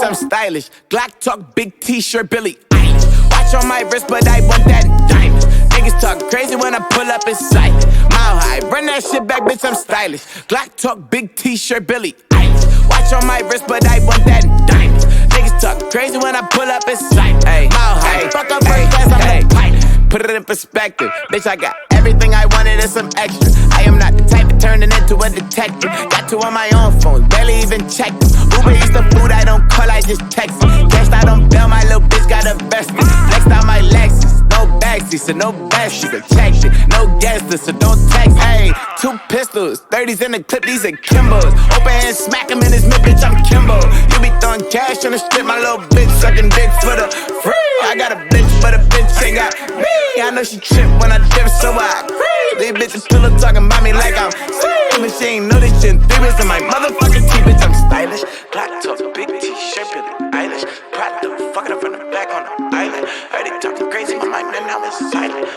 bitch, I'm stylish. Glock talk, big t-shirt, Billy Eilish. Watch on my wrist, but I want that diamond. Niggas talk crazy when I pull up in sight. Mile high, run that shit back, bitch, I'm stylish. Glock talk, big t-shirt, Billy Eilish. Watch on my wrist, but I want that diamond. Niggas talk crazy when I pull up in sight. Mile high, fuck up first class, I'm the pilot. Put it in perspective, bitch, I got everything I wanted and some extra. I am not the type of turning into a detective. Got two on my own phone, barely even check them. Uber Eats the food, I don't call, I just text them. Cashed out on bail, my little bitch got a vested. Flexed out my Lexus, no backseat, so no back, she can check it. No gas list, so don't text. Hey, 2 pistols, 30s in the clip, these are Kimbos. Open hand, smack him in his mid, bitch, I'm Kimbo. You be throwing cash on the strip, my little bitch sucking dick for the free. I got a bitch, but a bitch ain't got me. I know she trip when I dip, so I agree. These bitches still talking about me like I'm same. And she ain't know this shit in 3 weeks in my motherfucking teeth, bitch, I'm stylish. Black top, big t-shirt, Billie Eilish. Proud to fucking up from the back on the island. Heard they talking crazy, my mind and now it's silent.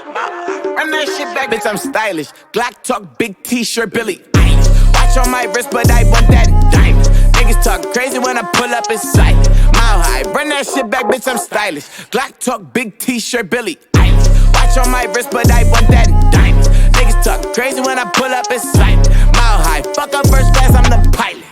Run that shit back, bitch, I'm stylish. Glock talk, big t-shirt, Billie Eilish. Watch on my wrist, but I want that diamond. Niggas talk crazy when I pull up in sight. Mile high, run that shit back, bitch, I'm stylish. Glock talk, big t-shirt, Billie Eilish. Watch on my wrist, but I want that diamond. Niggas talk crazy when I pull up in sight. Mile high, fuck up first class, I'm the pilot.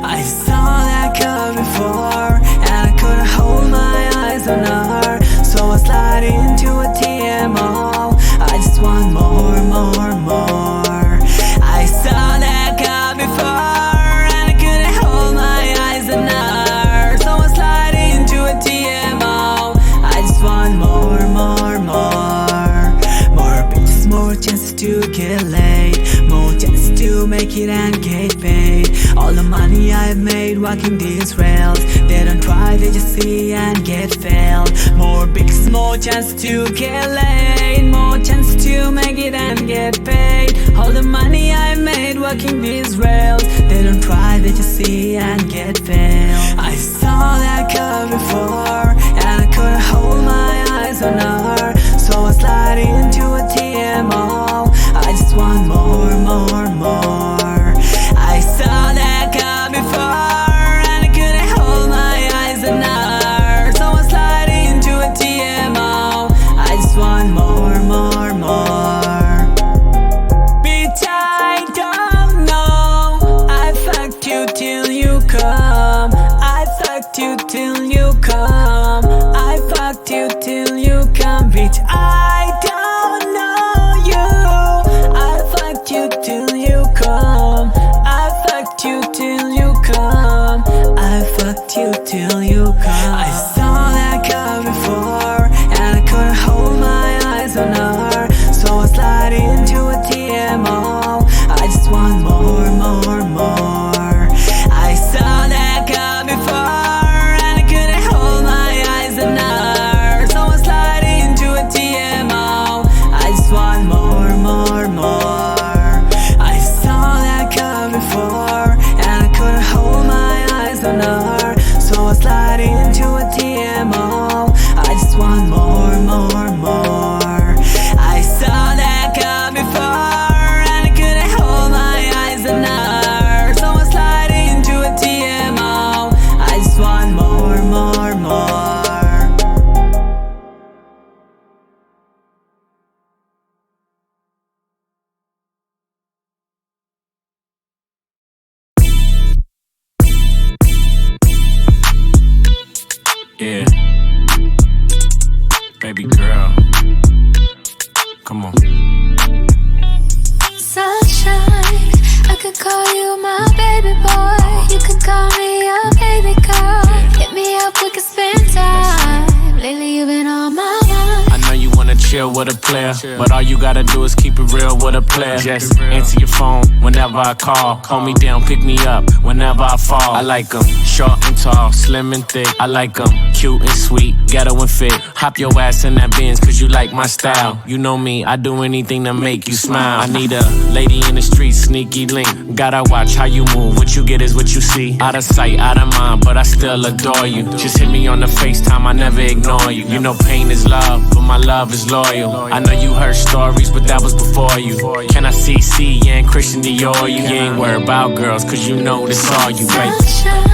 I saw that girl before, and I couldn't hold my eyes on her. So I slide into a TMO. I just want more, more, more. I saw that girl before, and I couldn't hold my eyes on her. So I slide into a TMO. I just want more, more, more. More bitches, more chances to get laid, more chances to make it and get paid. All the money I've made walking these rails, they don't try, they just see and get failed. More bigs, more chance to get laid, more chance to make it and get paid. All the money I've made walking these rails, they don't try, they just see and get failed. I saw that girl before, and I couldn't hold my eyes on her. So I slide into a TMO. I just want more, more, more. I saw that girl before, and I couldn't hold my eyes on her. So I slide into a TMO. I just want more, more, more. Bitch, I don't know. I fucked you till you come. I fucked you till you come. I fucked you till you come. Bitch, I don't know you. I fucked you till you come. I fucked you till you come. I fucked you till you come. I saw that girl before, and I couldn't hold my eyes on her. So I slide into a TMO. I just want more, more, more. I saw that girl before, and I couldn't hold my eyes on her. So I slide into a TMO. I just want more, more, more. I saw that girl before, and I couldn't hold my eyes on her. So I slide into a TMO. I just want more, more, more. I saw that girl before, and I couldn't hold my eyes on her. So I slide into a TMO. I just want more, more, more. Yeah, baby girl, come on. Sunshine, I could call you my baby boy. You could call me your baby girl. Hit me up, we could spend time. Lately you've been on my mind. I know you wanna chill with a player, but all you gotta do is keep it real with a player. Just answer your phone whenever I call. Hold me down, pick me up whenever I fall. I like 'em short and tall, slim and thick. I like 'em cute and sweet, ghetto and fit. Hop your ass in that Benz cause you like my style. You know me, I do anything to make you smile. I need a lady in the street, sneaky link. Gotta watch how you move, what you get is what you see. Out of sight, out of mind, but I still adore you. Just hit me on the FaceTime, I never ignore you. You know pain is love, but my love is loyal. I know you heard stories, but that was before you. Can I see yeah, and Christian Dior you? You ain't worried about girls, cause you know this all you, baby. Sunshine,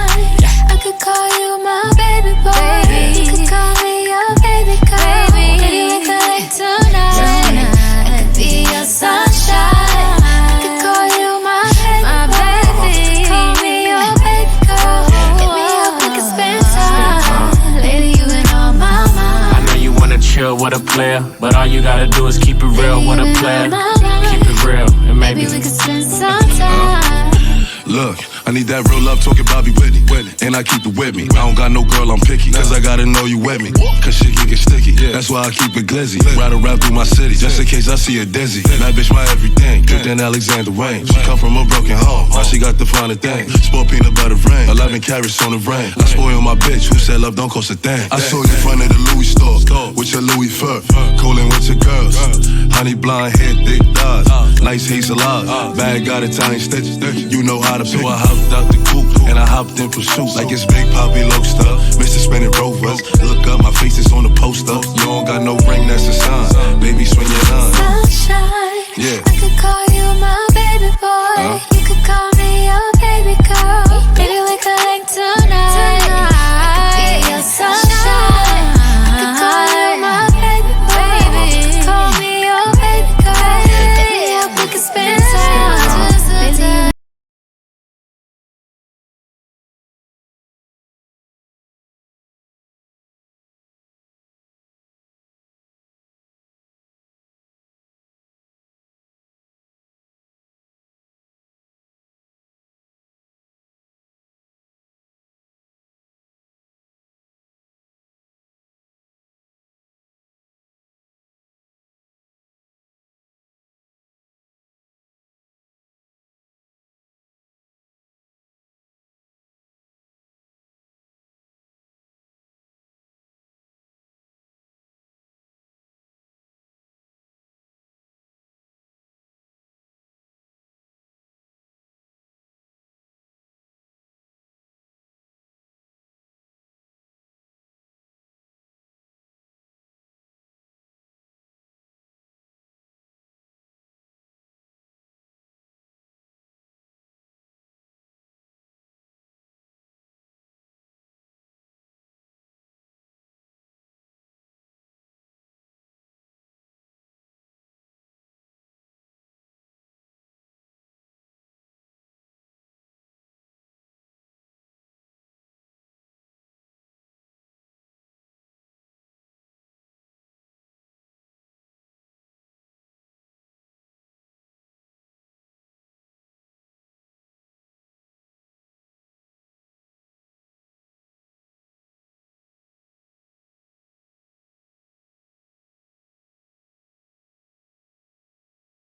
I could call you my baby boy. You could call me your baby girl. Could you make a late tonight? I could be your sunshine. I could call you my baby. Call me your baby girl. Hit me up, we can spend time. Lady, you been on my mind. I know you wanna chill with a player, but all you gotta do is keep it real with a player. Keep it real, and maybe we could spend some time. Look, I need that real love talking Bobby Whitney. And I keep it with me. I don't got no girl, I'm picky. Cause I gotta know you with me. Cause shit can get sticky. That's why I keep it glizzy. Ride around through my city. Just in case I see a dizzy. That bitch my everything. Good than Alexander Wayne. She come from a broken home. Now she got the finer thing. Sport peanut butter rain. 11 carats on the rain. I spoil my bitch. Who said love don't cost a thing? I saw you in front of the Louis store. With your Louis fur. Coolin' with your girls. Honey blonde hair, thick thighs. Nice hazel eyes. Bag got Italian stitches. You know how to pick. So I hopped out the coupe and I hopped in pursuit. Like it's Big Poppy Loaster, Mr. Spinning Rovers. Look up, my face is on the poster. You don't got no ring, that's a sign. Baby, swing your line. Sunshine,